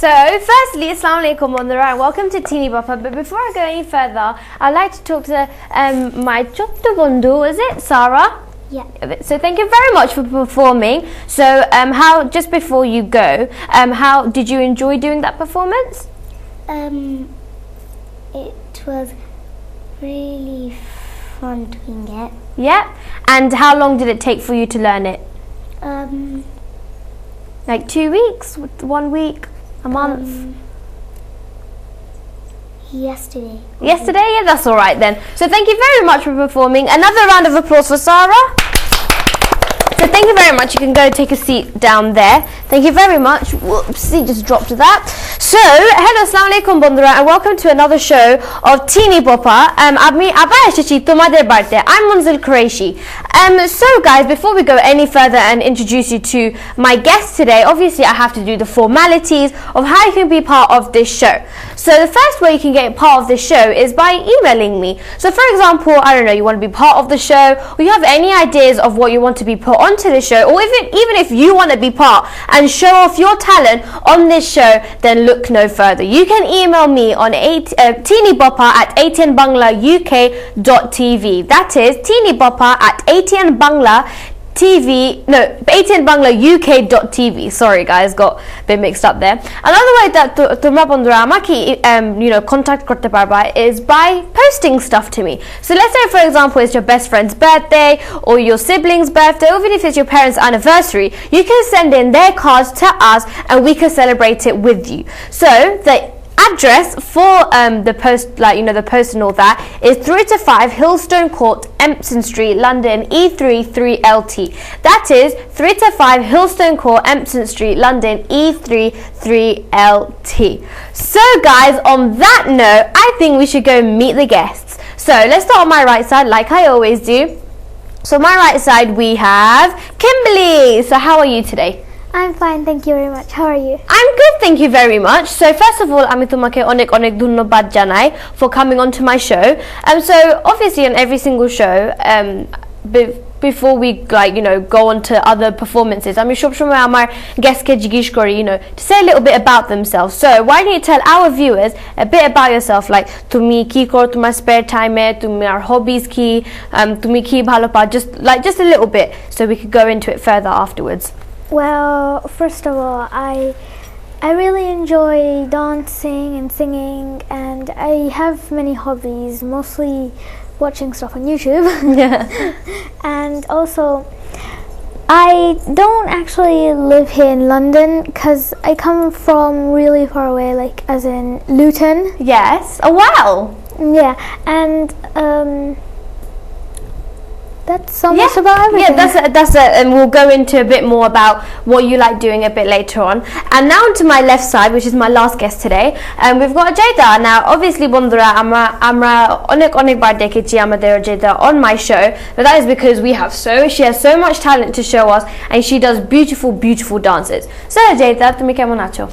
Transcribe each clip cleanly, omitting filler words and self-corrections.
So, firstly, Assalamu alaikum and welcome to Teeny Bopper. But before I go any further, I'd like to talk to my chotto bundu, is it, Sarah? Yeah. So thank you very much for performing. So how, just before you go, how did you enjoy doing that performance? It was really fun doing it. Yeah. And how long did it take for you to learn it? Like 2 weeks, 1 week, a month? Yesterday. Yesterday? Yeah, that's all right then. So thank you very much for performing. Another round of applause for Sarah. So thank you very much. You can go take a seat down there. Thank you very much. Whoops, he just dropped that. So, hello, assalamu alaikum bondura, and welcome to another show of Teeny Bopper. I'm Munzil Qureshi. So guys, before we go any further and introduce you to my guest today, obviously I have to do the formalities of how you can be part of this show. So the first way you can get part of this show is by emailing me. So for example, I don't know, you want to be part of the show, or you have any ideas of what you want to be put onto the show, or even if you want to be part and show off your talent on this show, then look no further. You can email me on teenybopper@atnbanglauk.tv. That is teenybopper@atnbanglauk.tv. Sorry guys, got a bit mixed up there. Another way that tumra bondura amaki contact korte parba is by posting stuff to me. So let's say for example it's your best friend's birthday or your sibling's birthday, or even if it's your parents' anniversary, you can send in their cards to us and we can celebrate it with you. So the address for the post, the post and all that, is 3-5 Hillstone Court, Empson Street, London, E3 3LT. That is 3-5 Hillstone Court, Empson Street, London, E3 3LT. So guys, on that note, I think we should go meet the guests. So let's start on my right side, like I always do. So my right side we have Kimberly. So how are you today? I'm fine, thank you very much. How are you? I'm good, thank you very much. So first of all, আমি তোমাকে অনেক অনেক ধন্যবাদ জানাই for coming onto my show. So obviously on every single show, before we go on to other performances, আমি সবসময় আমার guestকে জিজ্ঞেস করি, to say a little bit about themselves. So why don't you tell our viewers a bit about yourself, like তুমি কি করো তোমার spare time এ, তোমার hobbies কি, তুমি কি ভালো পাও, just a little bit, so we could go into it further afterwards. Well, first of all, I really enjoy dancing and singing, and I have many hobbies, mostly watching stuff on YouTube. Yeah. And also, I don't actually live here in London because I come from really far away, like as in Luton. Yes. Oh wow. Yeah, and that's almost about everything. Yeah, that's it, and we'll go into a bit more about what you like doing a bit later on. And now to my left side, which is my last guest today, we've got Jada. Now, obviously, bondura, amra onek bar dekhechi amader Jada on my show, but that is because she has so much talent to show us, and she does beautiful dances. So, Jada, tumi kemon acho?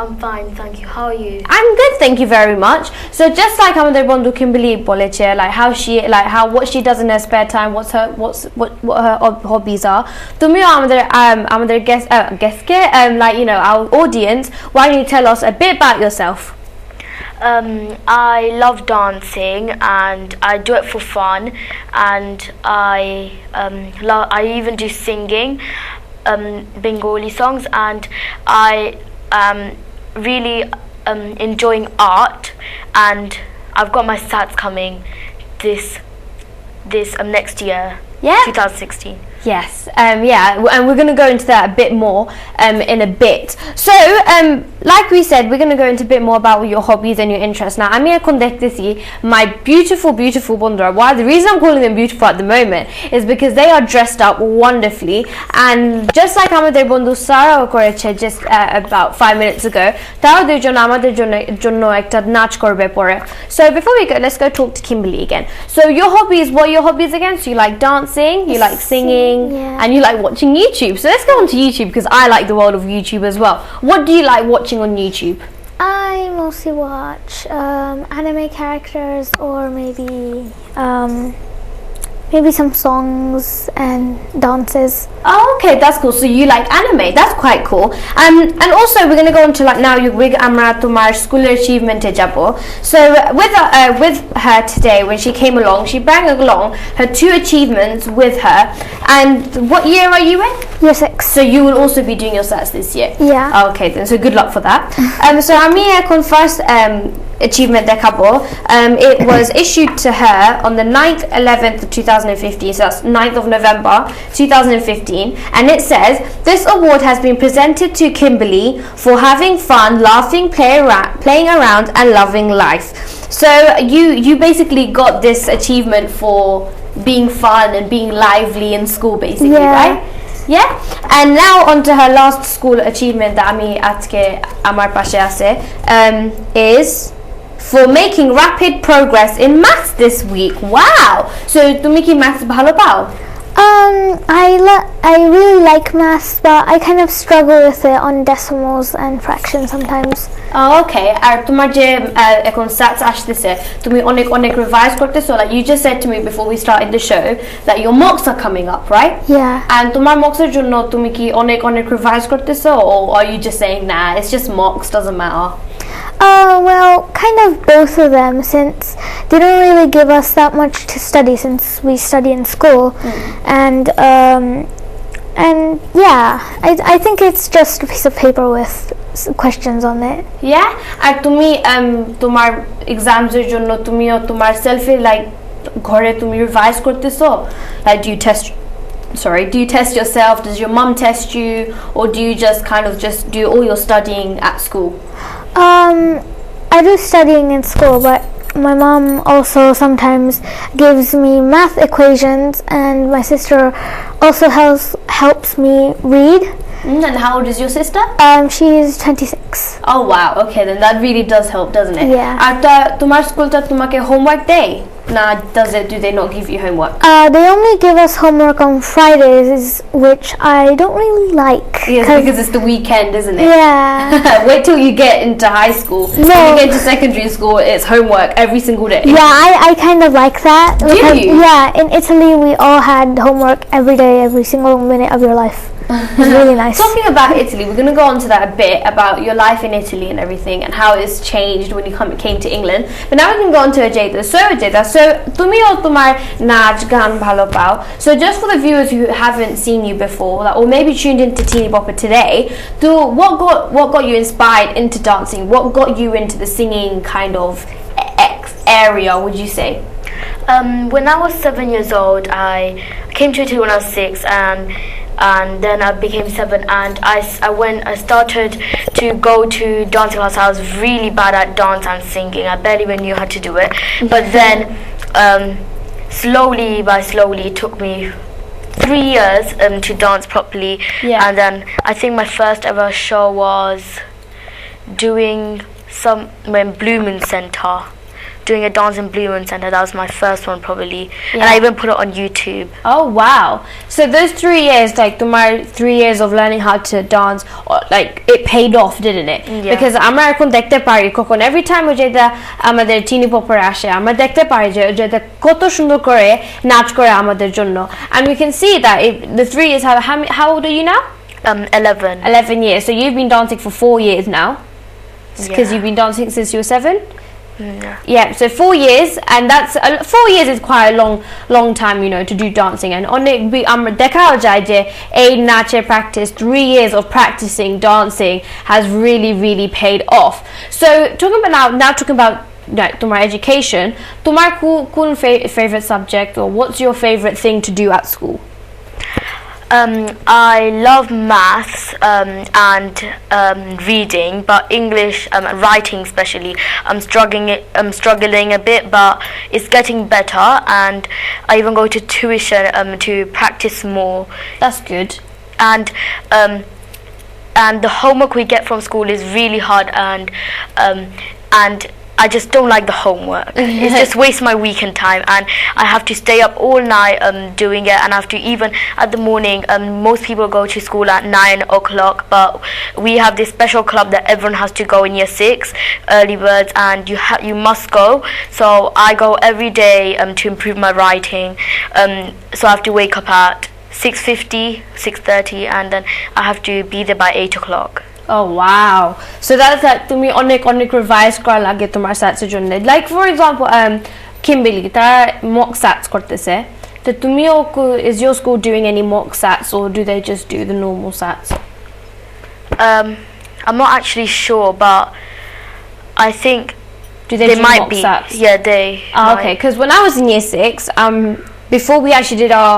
I'm fine, thank you. How are you? I'm good, thank you very much. So just like আমাদের বন্ধু Kimberly বলেছে, what she does in her spare time, what her hobbies are. তুমিও আমাদের guestকে our audience, why don't you tell us a bit about yourself? I love dancing and I do it for fun, and I even do singing Bengali songs, and I really enjoying art, and I've got my stats coming this next year, 2016. Yes, and we're going to go into that a bit more in a bit. So, like we said, we're going to go into a bit more about your hobbies and your interests. Now, I'm here to see my beautiful bondura. Why? The reason I'm calling them beautiful at the moment is because they are dressed up wonderfully, and just like আমাদের বন্ধু Sarah করেছে just about 5 minutes ago, তারাও দুজন আমাদের জন্য একটা নাচ করবে পরে. So before we go, let's go talk to Kimberly again. So what are your hobbies again? So you like dancing, you like singing, yeah, and you like watching YouTube. So let's go on to YouTube, because I like the world of YouTube as well. What do you like watching on YouTube? I mostly watch anime characters, or maybe maybe some songs and dances. Oh, okay, that's cool. So you like anime? That's quite cool. And also we're gonna go on to like now you big Amra Tumar school achievement jabo. So with her today when she came along, she brought along her 2 achievements with her. And what year are you in? Year 6. So you will also be doing your SATs this year. Yeah. Okay, then so good luck for that. So আমি এখন first achievement দেখাবো. It was issued to her on the 9th 11th of 2015, so that's 9th of November 2015, and it says this award has been presented to Kimberly for having fun, laughing, playing around and loving life. So you basically got this achievement for being fun and being lively in school basically, Yeah. right? Yeah, and now on to her last school achievement that আমি আজকে আমার পাশে আছে is for making rapid progress in maths this week. Wow! So তুমি কি maths ভালো পাও? I really like maths, but I kind of struggle with it on decimals and fractions sometimes. Oh, okay. আর তোমার যে এখন stats আসতেছে তুমি অনেক revise করতেছো, like you just said to me before we started the show that your mocks are coming up, right? Yeah. And তোমার mocks এর জন্য তুমি কি অনেক revise করতেছো, or are you just saying nah, it's just mocks, doesn't matter? Well, kind of both of them, since they don't really give us that much to study since we study in school, and yeah, I think it's just a piece of paper with questions on it. Yeah, আর তুমি তোমার exams এর জন্য তুমিও তোমার self-এ like ঘরে তুমি revise করতেছো, like do you test yourself, does your mum test you, or do you just kind of just do all your studying at school? I do studying in school, but my mom also sometimes gives me math equations, and my sister also helps me read. And how old is your sister? She's 26. Oh wow, okay, then that really does help, doesn't it? Yeah. আর তোমার স্কুলটা তোমাকে homework দেয়? না, do they not give you homework? They only give us homework on Fridays, which I don't really like. Yes, because it's the weekend, isn't it? Yeah. Wait till you get into high school. No. When you get into secondary school, it's homework every single day. Yeah, I kind of like that. Do you? Yeah, in Italy we all had homework every day, every single minute of your life. It's really nice. Talking about Italy, we're going to go on to that a bit about your life in Italy and everything and how it's changed when you came to England. But now we can go on to Ajayda. So তুমি ও তোমার নাচ গান ভালো পাও. So just for the viewers who haven't seen you before, or maybe tuned into Teeny Bopper today, what got you inspired into dancing? What got you into the singing kind of area, would you say? When I was 7 years old, I came to Italy when I was 6, and then I became 7, and I started to go to dancing class. I was really bad at dance and singing. I barely even knew how to do it. But then slowly it took me 3 years to dance properly. Yeah. And then I think my first ever show was doing some in Blue Moon Center. Doing a dance in Blue Moon Center. That was my first one probably. Yeah. And I even put it on YouTube. Oh wow. So those 3 years, like তোমার 3 years of learning how to dance, like it paid off, didn't it? Yeah. Because আমরা এখন দেখতে পারি কখন every time যেটা আমাদের টিনি popper আসে আমরা দেখতে পারি যেটা কত সুন্দর করে নাচ করে আমাদের জন্য, and we can see that the 3 years how old are you now? 11. 11 years. So you've been dancing for 4 years now, because Yeah. you've been dancing since you were 7. Yeah. Yeah, so 4 years, and that's 4 years is quite a long time, you know, to do dancing. And on it, দেখা যায় যে এই নাচের practice, 3 years of practicing dancing has really paid off. So talking about like তোমার education, তোমার কোন favorite subject, or what's your favorite thing to do at school? I love maths and reading, but English writing especially I'm struggling a bit, but it's getting better, and I even go to tuition to practice more. That's good. And the homework we get from school is really hard, and I just don't like the homework. It's just waste my weekend time, and I have to stay up all night doing it, and I have to even at the morning. Most people go to school at 9 o'clock, but we have this special club that everyone has to go in year 6, early birds, and you must go. So I go every day to improve my writing. So I have to wake up at 6:50, 6:30, and then I have to be there by 8 o'clock. Oh wow. So that's like তুমি অনেক revise করা লাগে তোমার স্যাটসের জন্য। Like for example, Kimberly তারা mock sats করতেছে। তো তুমিও is your school doing any mock sats, or do they just do the normal sats? I'm not actually sure, but I think do they do might mock be. sats? Yeah, they. Oh, okay, because when I was in year 6, before we actually did our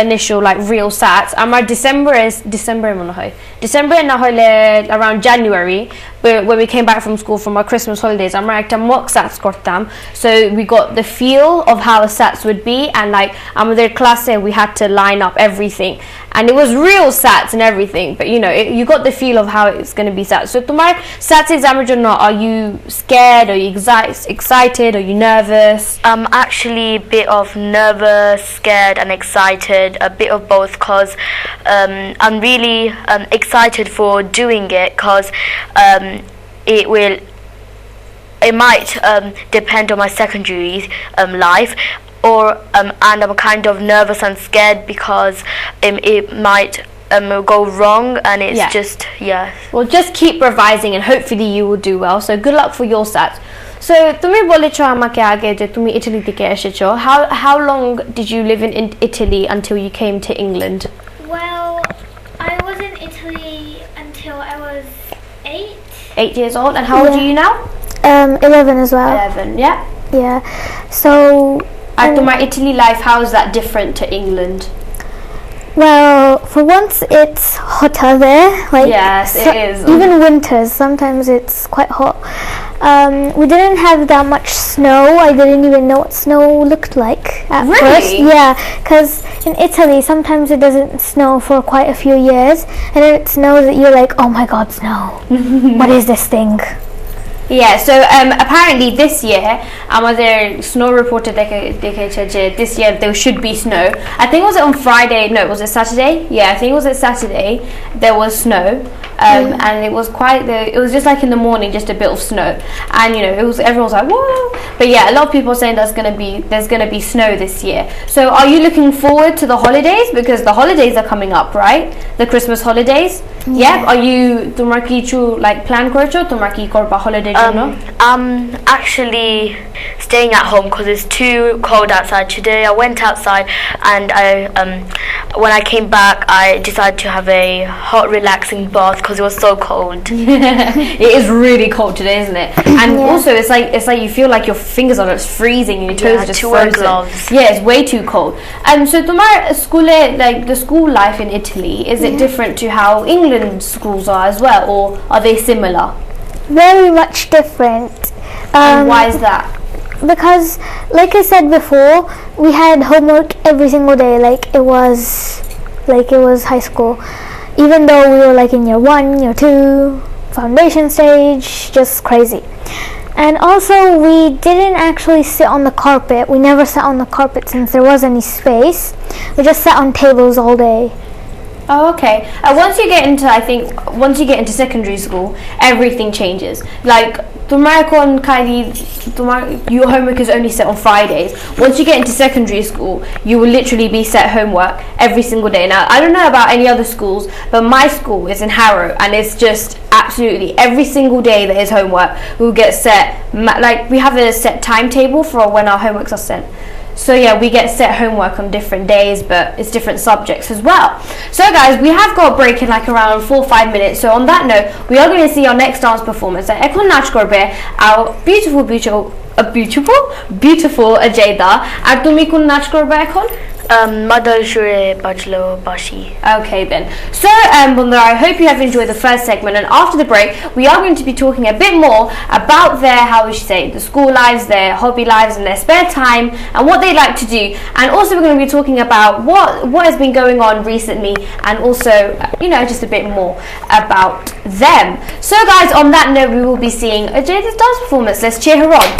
initial like real sats, December around January, but when we came back from school from our Christmas holidays, I'm like mock sats kortam, so we got the feel of how a sats would be, and like their class we had to line up everything, and it was real sats and everything, but you know you got the feel of how it's going to be sats. So tomorrow sats exam or are you scared, are you excited, are you nervous? I'm actually a bit of nervous, scared and excited, a bit of both, because I'm really excited for doing it, because it might depend on my secondary life, or and I'm kind of nervous and scared because it might go wrong, and it's just Well, just keep revising and hopefully you will do well, so good luck for your sats. So তুমি বলেছো আমাকে আগে যে তুমি Italy থেকে এসেছো, how long did you live in Italy until you came to England? Well, I was in Italy until I was 8. 8 years old, and how old are you now? 11 as well. 11, yeah. Yeah. So After my Italy life, how is that different to England? well, for once it's hotter there. Like Yes, it is. Even winters, sometimes it's quite hot. We didn't have that much snow. I didn't even know what snow looked like at first. Really? Yeah, because in Italy sometimes it doesn't snow for quite a few years, and then it snows that you're like, oh my god, snow! What is this thing? Yeah, so apparently this year, আমাদের snow reporter দেখেছে যে this year there should be snow. I think was it on Friday? No, was it Saturday? Yeah, I think it was a Saturday. There was snow, and it was it was just like in the morning, just a bit of snow, and you know everyone was like whoa. But yeah, a lot of people are saying there's gonna be snow this year. So are you looking forward to the holidays, because the holidays are coming up, right? The Christmas holidays. Yeah. Are you তোমার কিছু like plan করেছো, তোমার কি করবা holiday? I'm actually staying at home because it's too cold outside. Today I went outside, and when I came back I decided to have a hot relaxing bath because it was so cold. It is really cold today, isn't it? And also it's like you feel like your fingers are just freezing and your toes are just frozen. Gloves. Yeah, it's way too cold. So tomorrow school, like the school life in Italy, is it different to how England schools are as well, or are they similar? Very much different. And why is that? Because, like I said before, we had homework every single day, like it was high school. Even though we were like in year 1, year 2, foundation stage, just crazy. And also, we didn't actually sit on the carpet. We never sat on the carpet since there was any space. We just sat on tables all day. Oh, okay. Once you get into secondary school, everything changes. Like your homework is only set on Fridays. Once you get into secondary school, you will literally be set homework every single day. Now, I don't know about any other schools, but my school is in Harrow, and it's just absolutely every single day there is homework. We'll get set, like we have a set timetable for when our homeworks are sent. So yeah, we get set homework on different days, but it's different subjects as well. So guys, we have got a break in like around 4 or 5 minutes. So on that note, we are going to see our next dance performance. And এখন নাচ করবে our beautiful Ajayda. আর তুমি কোন নাচ করবে এখন? Madal Shure Bajlo Bashi. Okay then. So Bundra, I hope you have enjoyed the first segment, and after the break we are going to be talking a bit more about their, how we should say, the school lives, their hobby lives and their spare time and what they like to do, and also we're going to be talking about what has been going on recently, and also just a bit more about them. So guys, on that note, we will be seeing Jada's dance performance. Let's cheer her on.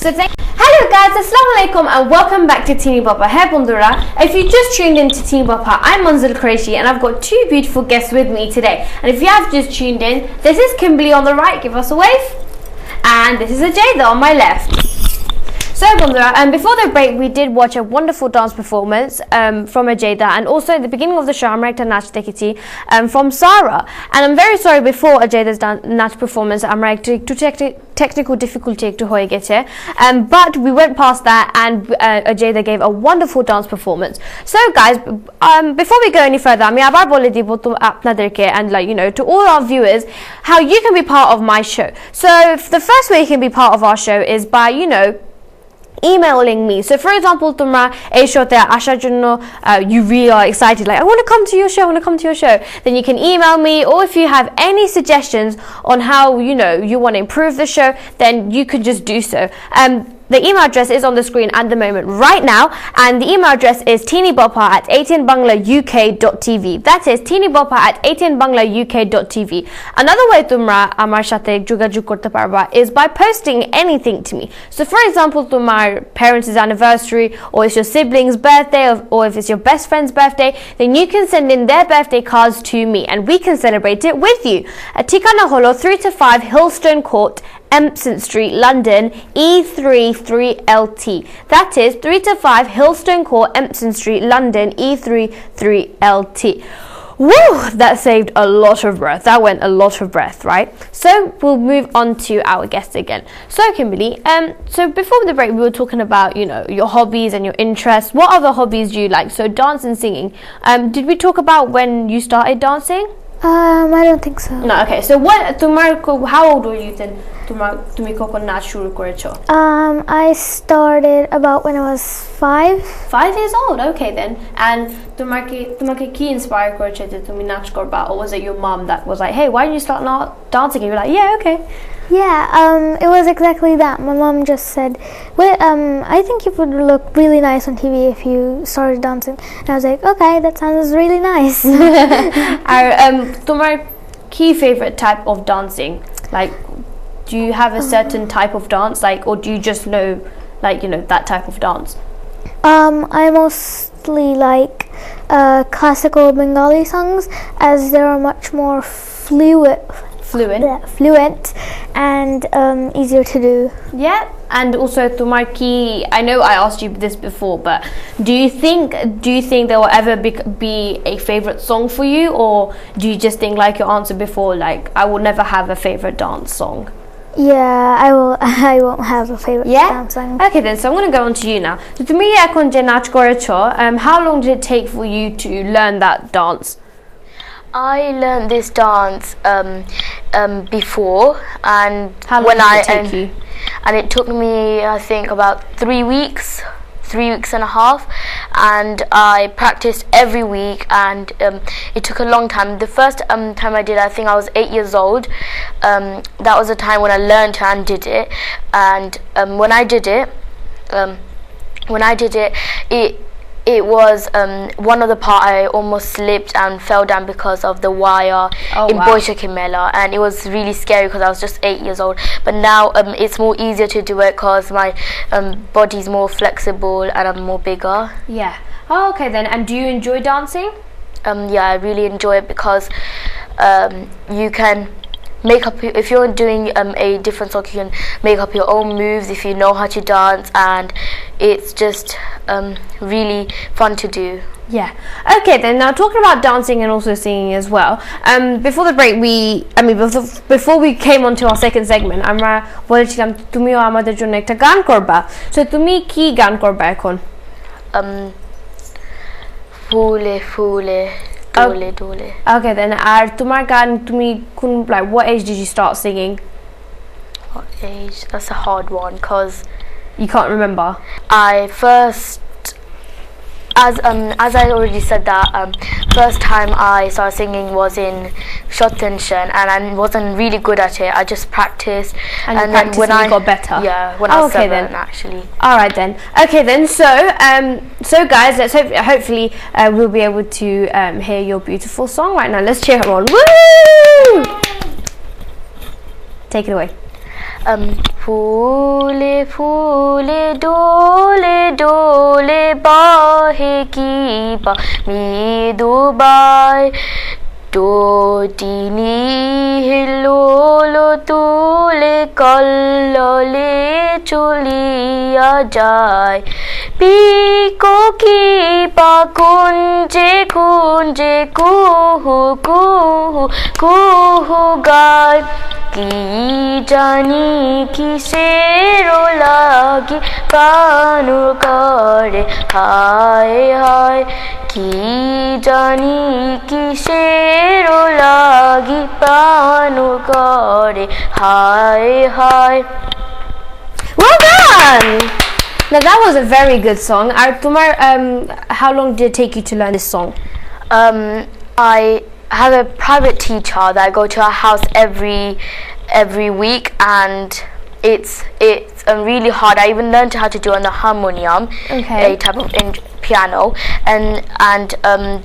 Hello guys, Assalamualaikum and welcome back to Teeny Bopper. Hey Bundura, if you just tuned in to Teeny Bopper, I'm Manzil Qureshi and I've got two beautiful guests with me today. And if you have just tuned in, this is Kimberly on the right, give us a wave. And this is Ajayda on my left. So Bondura, before the break we did watch a wonderful dance performance from Ajayda, and also at the beginning of the show আমরা একটা নাচ দেখেছি from Sarah, and I'm very sorry before Ajayda's নাচ performance আমরা একটু technical difficulty একটু হয়ে গেছে, but we went past that and Ajayda gave a wonderful dance performance. So guys, before we go any further আমি আবার বলে দিব তো আপনাদেরকে and like you know to all our viewers how you can be part of my show. So the first way you can be part of our show is by emailing me. So for example tomra ei show te ashar jonno you really are excited, like I want to come to your show, then you can email me, or if you have any suggestions on how you want to improve the show, then you could just do so. The email address is on the screen at the moment right now, and the email address is teenybopper@atnbanglauk.tv. That is teenybopper@atnbanglauk.tv. Another way tumra amar sathe jogajog korte parba is by posting anything to me. So for example tumar parents' anniversary, or it's your sibling's birthday, or if it's your best friend's birthday, then you can send in their birthday cards to me and we can celebrate it with you. Tikana holo 3 to 5 Hillstone Court, Empson Street, London, E33LT. That is 3 to 5 Hillstone Court, Empson Street, London, E33LT. Woo! That saved a lot of breath. That went a lot of breath, right? So we'll move on to our guest again. So Kimberly, so before the break we were talking about, your hobbies and your interests. What other hobbies do you like? So dance and singing. Did we talk about when you started dancing? I don't think so. No, okay. So how old were you then? তুমি কখন নাচ শুরু করেছো? I started about when I was 5. 5 years old, okay then. And তোমাকে কি inspire করেছে যে তুমি নাচ করবা, or was it your mom that was like, hey, why don't you start dancing? And you were like, yeah, okay. Yeah, it was exactly that. My mom just said, well, I think you would look really nice on TV if you started dancing. And I was like, okay, that sounds really nice. তোমার কি favorite type of dancing? Like, do you have a certain type of dance, like, or do you just know, like, that type of dance? I mostly like classical Bengali songs, as they are much more fluent and easier to do. Yeah, and also tomar ki, I know I asked you this before, but do you think there will ever be a favorite song for you, or do you just think like your answer before, like I will never have a favorite dance song? Yeah, I won't have a favorite dance song. Okay then, so I'm going to go on to you now. So তুমি এখন যে নাচ করেছো, how long did it take for you to learn that dance? I learned this dance before, and how long did it take you? And it took me, I think, about 3 weeks. 3 weeks and a half, and I practiced every week, and it took a long time. The first time I did, I think I was 8 years old. That was the time when I learned and did it, and when I did it it was one of the part I almost slipped and fell down because of the wire in Boishakimela, and it was really scary because I was just 8 years old. But now it's more easier to do it because my body's more flexible and I'm more bigger. Yeah. Oh, okay then. And do you enjoy dancing? Yeah, I really enjoy it because you can make up, if you're doing a different song, you can make up your own moves if you know how to dance, and it's just really fun to do. Yeah. Okay then, now talking about dancing and also singing as well, before the break before we came on to our second segment, আমরা বলেছিলাম তুমিও আমাদের জন্য একটা গান করবা। So তুমি কি গান করবা এখন? ফুলে ফুলে dole dole. Okay then, আর তোমার গান তুমি কোন, like, what age did you start singing? What age? That's a hard one because you can't remember. I first, as I already said, that first time I started singing was in Shottenshan, and I wasn't really good at it. I just practiced, and then when I got better. Yeah, when I was 7 then. Actually. All right then. Okay then. So guys, let's hopefully we'll be able to hear your beautiful song right now. Let's cheer her on. Woo! Take it away. फूले फूले डोले डोले बाहे की बा मी Dubai Dotini hilolo tule kallole chuliya jai Piko ki pakunje kunje kuhu kuhu kuhu gai Ki jani kisero lagi kanu kare hai hai Ki jani kisero lagi kanu kare hai hai Well done! Now that was a very good song. How long did it take you to learn this song? I have a private teacher that I go to her house every week, and it's really hard. I even learned how to do on the harmonium, a type of piano, and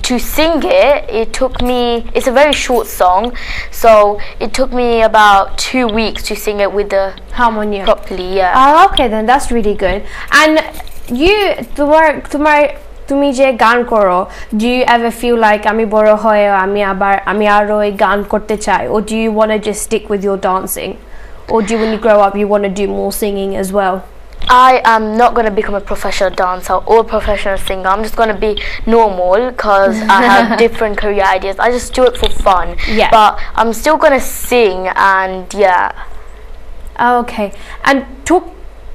to sing it took me. It's a very short song, so it took me about 2 weeks to sing it with the Harmonium properly. Yeah. Oh, okay, then that's really good. And you, তুমি যে গান করো, do you ever feel like আমি বড় হয়ে আমি আরো এই গান করতে চাই, or do you want to just stick with your dancing, or do you, when you grow up, you want to do more singing as well? I am not going to become a professional dancer or a professional singer. I'm just going to be normal because I have different career ideas. I just do it for fun. Yeah. But I'm still going to sing, and yeah. Okay. And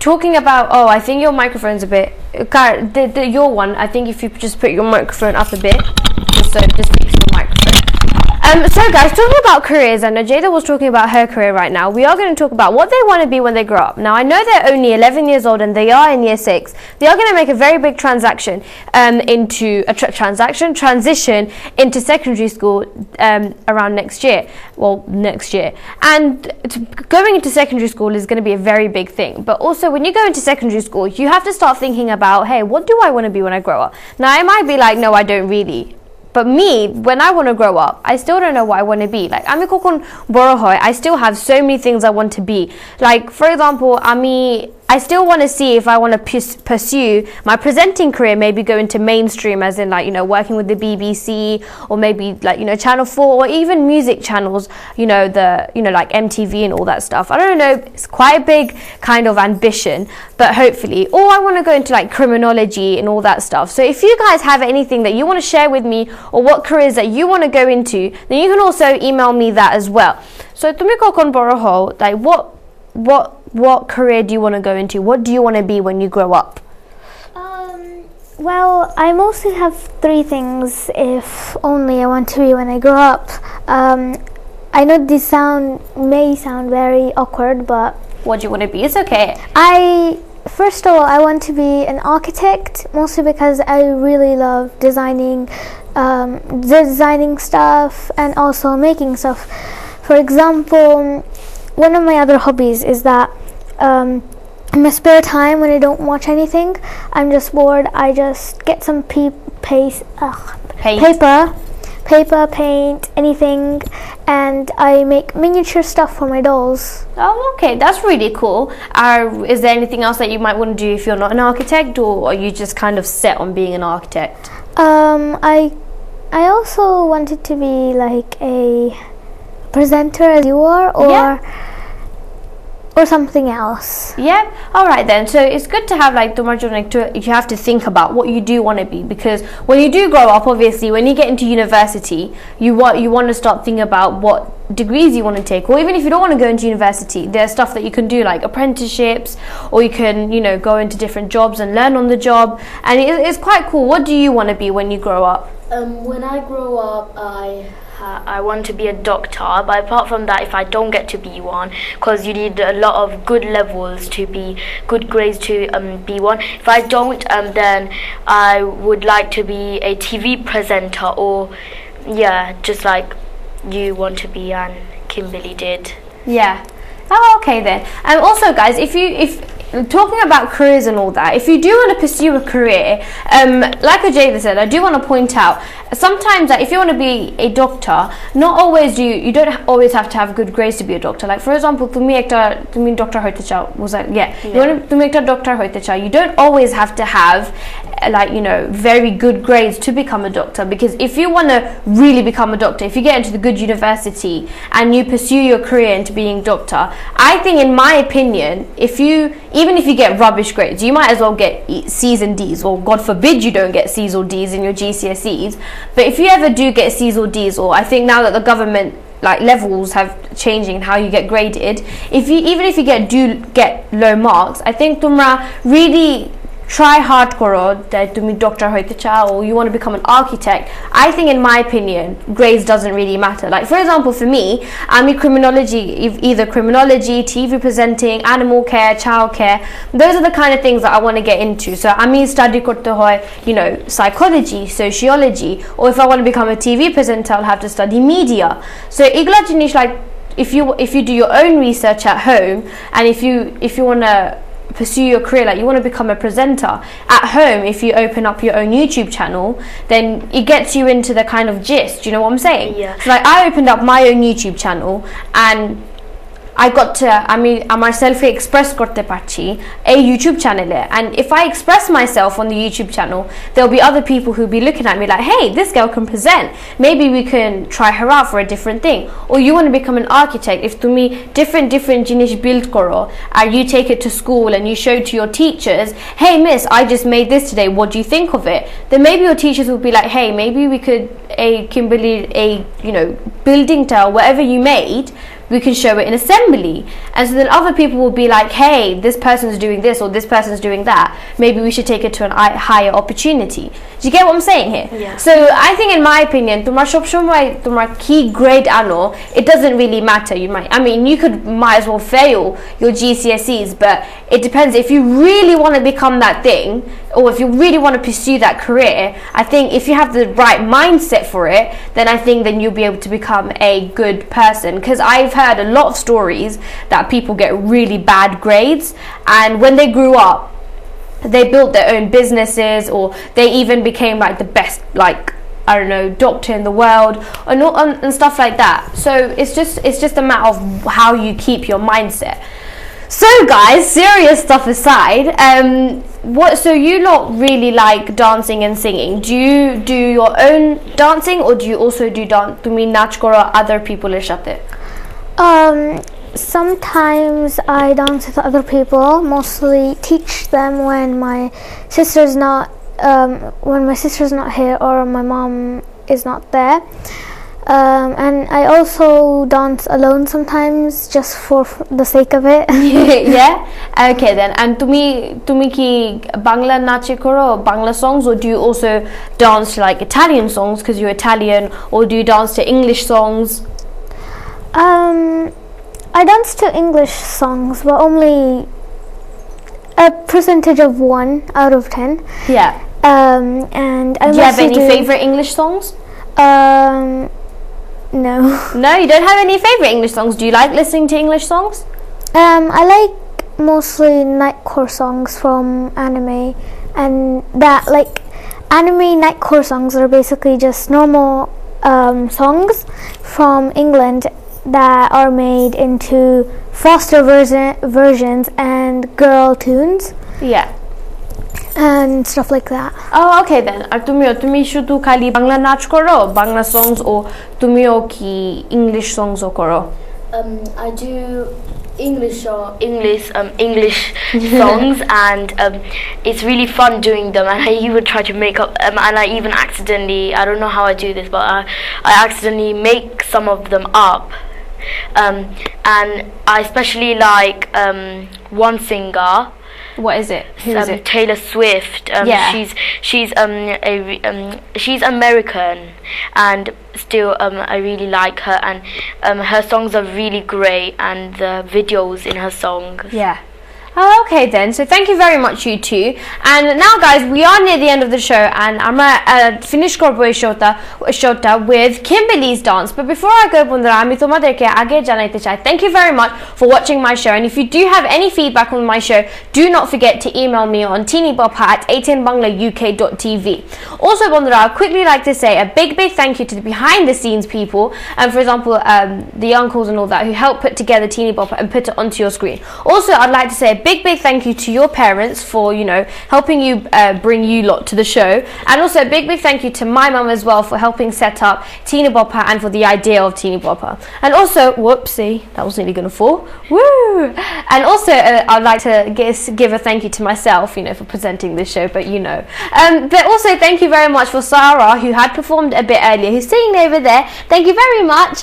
talking about, I think your microphone's a bit, your one, I think if you just put your microphone up a bit, so just fix your microphone. So guys, talking about careers, I know Jada was talking about her career right now. We are going to talk about what they want to be when they grow up. Now, I know they're only 11 years old and they are in year 6. They are going to make a very big transition into secondary school around next year. Well, next year. And going into secondary school is going to be a very big thing. But also, when you go into secondary school, you have to start thinking about, hey, what do I want to be when I grow up? Now, I might be like, no, I don't really. But me, when I want to grow up, I still don't know what I want to be. Like, I still have so many things I want to be. Like, for example, I still want to see if I want to pursue my presenting career, maybe go into mainstream, as in, like, working with the BBC, or maybe, like, Channel 4, or even music channels, like MTV and all that stuff. I don't know, it's quite a big kind of ambition, but hopefully. Or I want to go into, like, criminology and all that stuff. So if you guys have anything that you want to share with me, or what careers that you want to go into, then you can also email me that as well. So, tumiko kon boroho, like, what career do you want to go into? What do you want to be when you grow up? Well, I mostly have 3 things, if only I want to be when I grow up. I know this may sound very awkward, but what do you want to be? It's okay. First of all, I want to be an architect, mostly because I really love designing stuff and also making stuff. For example, one of my other hobbies is that in my spare time, when I don't watch anything, I'm just bored, I just get some paper, paint, anything, and I make miniature stuff for my dolls. Oh, okay, that's really cool. Is there anything else that you might want to do if you're not an architect, or are you just kind of set on being an architect? I also wanted to be like a presenter, as you are, or something else. Yeah, all right then. So it's good to have, like, you have to think about what you do want to be, because when you do grow up, obviously, when you get into university, you want to start thinking about what degrees you want to take, or even if you don't want to go into university, there's stuff that you can do, like apprenticeships, or you can go into different jobs and learn on the job, and it's quite cool. What do you want to be when you grow up? When I grow up, I want to be a doctor, but apart from that, if I don't get to be one, because you need a lot of good levels to be good grades to be one. If I don't, then I would like to be a TV presenter, or just like you want to be, and Kimberly did. Yeah. Oh, okay then. And also, guys, if talking about careers and all that, if you do want to pursue a career, like Ajayda said, I do want to point out, sometimes like, if you want to be a doctor, not always you don't always have to have good grades to be a doctor. Like for example, তুমি doctor হইতে চাও, was like you want to তুমি একটা doctor হইতে চাও, you don't always have to have like very good grades to become a doctor, because if you want to really become a doctor, if you get into the good university and you pursue your career into being doctor, I think in my opinion, even if you get rubbish grades, you might as well get C's and D's, or God forbid you don't get C's or D's in your GCSEs, but if you ever do get C's or D's, or I think now that the government like levels have changing how you get graded, even if you get low marks, I think tumra really try hard koro that তুমি doctor হইতে চাও, or you want to become an architect. I think in my opinion grades doesn't really matter. Like for example, for me, I'm in criminology, either criminology, TV presenting, animal care, child care. Those are the kind of things that I want to get into. So I mean study korte hoy, psychology, sociology, or if I want to become a TV presenter, I'll have to study media. So igla jinish, like if you do your own research at home, and if you want to pursue your career, like you want to become a presenter at home, if you open up your own YouTube channel, then it gets you into the kind of gist, you know what I'm saying? Yeah. So like I opened up my own YouTube channel, and I got to আমার সেলফে express করতে পারছি এই YouTube channel, and if I express myself on the YouTube channel, there'll be other people who'll be looking at me like, hey, this girl can present, maybe we can try her out for a different thing. Or you want to become an architect, if তুমি different জিনিস build করো and you take it to school and you show to your teachers, hey miss, I just made this today, what do you think of it? Then maybe your teachers will be like, hey, maybe we could Kimberly building tile, whatever you made, we can show it in assembly. And so then other people will be like, hey, this person's doing this or this person's doing that, maybe we should take it to a higher opportunity. Do you get what I'm saying here? Yeah. So I think in my opinion, তোমার সবসময় তোমার key grade আনো, it doesn't really matter. You might as well fail your GCSEs, but it depends. If you really want to become that thing, or if you really want to pursue that career, I think if you have the right mindset for it, then I think then you'll be able to become a good person. Because I've heard a lot of stories that people get really bad grades, and when they grew up, they built their own businesses, or they even became like the best, like I don't know, doctor in the world, and stuff like that. So it's just a matter of how you keep your mindset. So guys, serious stuff aside, so you not really like dancing and singing? Do you do your own dancing, or do you also do dance? তুমি নাচ করো other people এর সাথে? Sometimes I dance with other people, mostly teach them when my sister's not here or my mom is not there. And I also dance alone sometimes, just for the sake of it. Yeah. Okay then. And তুমি কি বাংলা নাচে করো, Bangla songs, or do you also dance to like Italian songs because you're Italian, or do you dance to English songs? I dance to English songs, but only a percentage of 1 out of 10. Yeah. And I do you have any favorite English songs? No. No, you don't have any favorite English songs. Do you like listening to English songs? I like mostly nightcore songs from anime, and that like anime nightcore songs are basically just normal songs from England that are made into faster versions and girl tunes. Yeah. And stuff like that. Oh, okay then. আর তুমি শুধু খালি বাংলা নাচ করো, Bangla songs, ও তুমিও কি English songs ও করো? I do English songs, and it's really fun doing them, and I even try to make up, and I even accidentally, I don't know how I do this, but I accidentally make some of them up. And I especially like one singer. What is it? Who is it? Taylor Swift. Yeah. She's American, and still I really like her, and her songs are really great, and the videos in her songs. Yeah. Okay then, so thank you very much you two. And now guys, we are near the end of the show and আমরা finish করব এই showটা with Kimberly's dance. But before I go বন্ধুরা, আমি তোমাদেরকে আগে জানাইতে চাই, thank you very much for watching my show, and if you do have any feedback on my show, do not forget to email me on teenybopper@18banglauk.tv. Also বন্ধুরা, I'd quickly like to say a big thank you to the behind the scenes people, and for example the uncles and all that who helped put together Teeny Bopper and put it onto your screen. Also I'd like to say a big thank you to your parents for, you know, helping you bring you lot to the show, and also a big thank you to my mum as well for helping set up Teeny Bopper and for the idea of Teeny Bopper. And also, whoopsie, that was nearly gonna fall. Woo! And also I'd like to give a thank you to myself, you know, for presenting this show, but you know. But also thank you very much for Sarah, who had performed a bit earlier, who's sitting over there. Thank you very much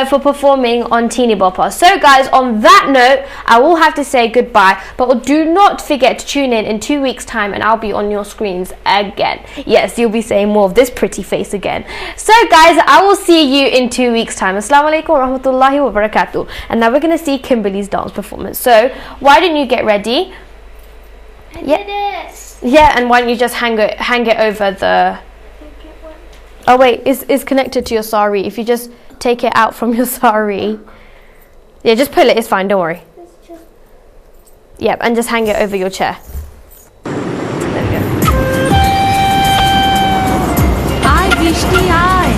for performing on Teeny Bopper. So guys, on that note, I will have to say goodbye, but do not forget to tune in 2 weeks time and I'll be on your screens again. Yes, you'll be saying more of this pretty face again. So guys, I will see you in 2 weeks time. Assalamu alaikum wa rahmatullahi wa barakatuh. And now we're going to see Kimberly's dance performance. So why don't you get ready? Yeah, and why don't you just hang it over the... Oh wait, it's connected to your sari. If you just take it out from your sari. Yeah, just pull it, it's fine, don't worry. Yep, and just hang it over your chair. There we go. Aye, Vishti, aye.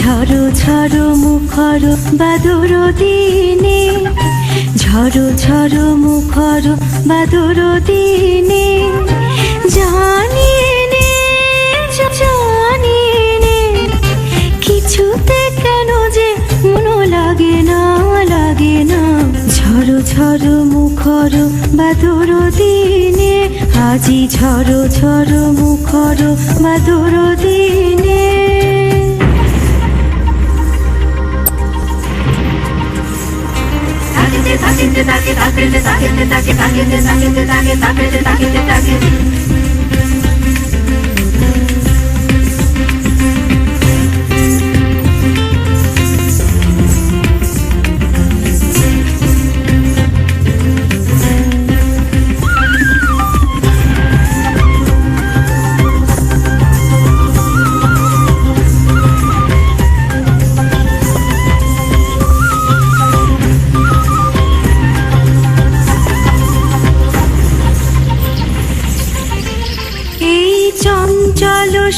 ঝড়ো ঝড়ো মুখর বাদর দিনে ঝড়ো ঝড়ো মুখর বাদর দিনে জানি নে কিছুতে কেন যে মনো লাগে না ঝড়ো ঝড়ো মুখর বাদর দিনে আজি ঝড়ো ঝড়ো মুখর বাদর দিনে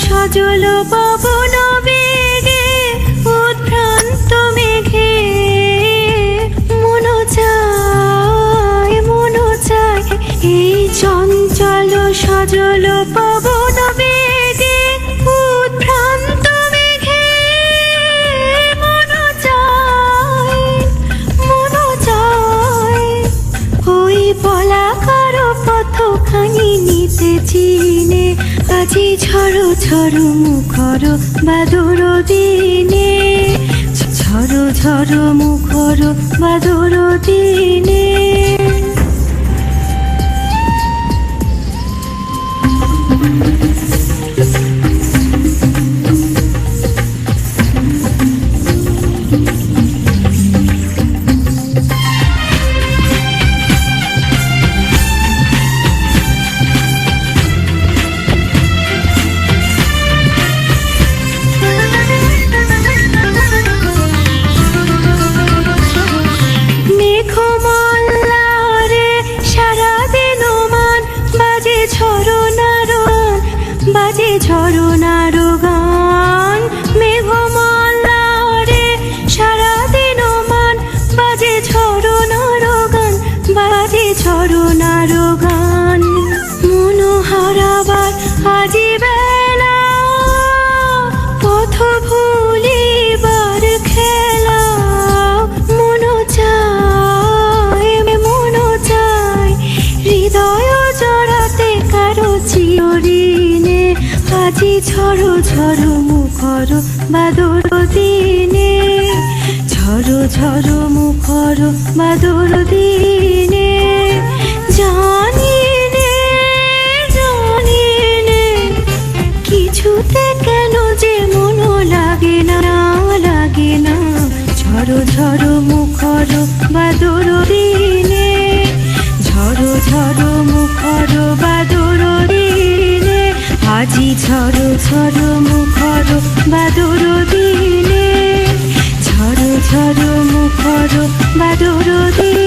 সজল পবন বেগে উদ্ভ্রান্ত মেঘে মন চায় এই চঞ্চল সজল পবন বেগে উদ্ভ্রান্ত মেঘে মন চায় ওই পলাকার পথখানি নিতে চিনে আজি ঝড়ো ঝড়ো মুখর বাদর দিনে ঝড়ো ঝড়ো মুখর বাদর দিনে মেঘমল্লা ঝড়ো ঝড়ো মুখর বাদর দিনে ঝড়ো ঝড়ো মুখর বাদর দিনে জানি নে কিছুতে কেন যে মন লাগে না ঝড়ো ঝড়ো মুখর বাদর দিনে ঝড়ো ঝড়ো মুখর বাদর দিনে আজি ঝড়ো ঝড়ো মুখর বাদর দিনে ঝড়ো ঝড়ো মুখর বাদর দিনে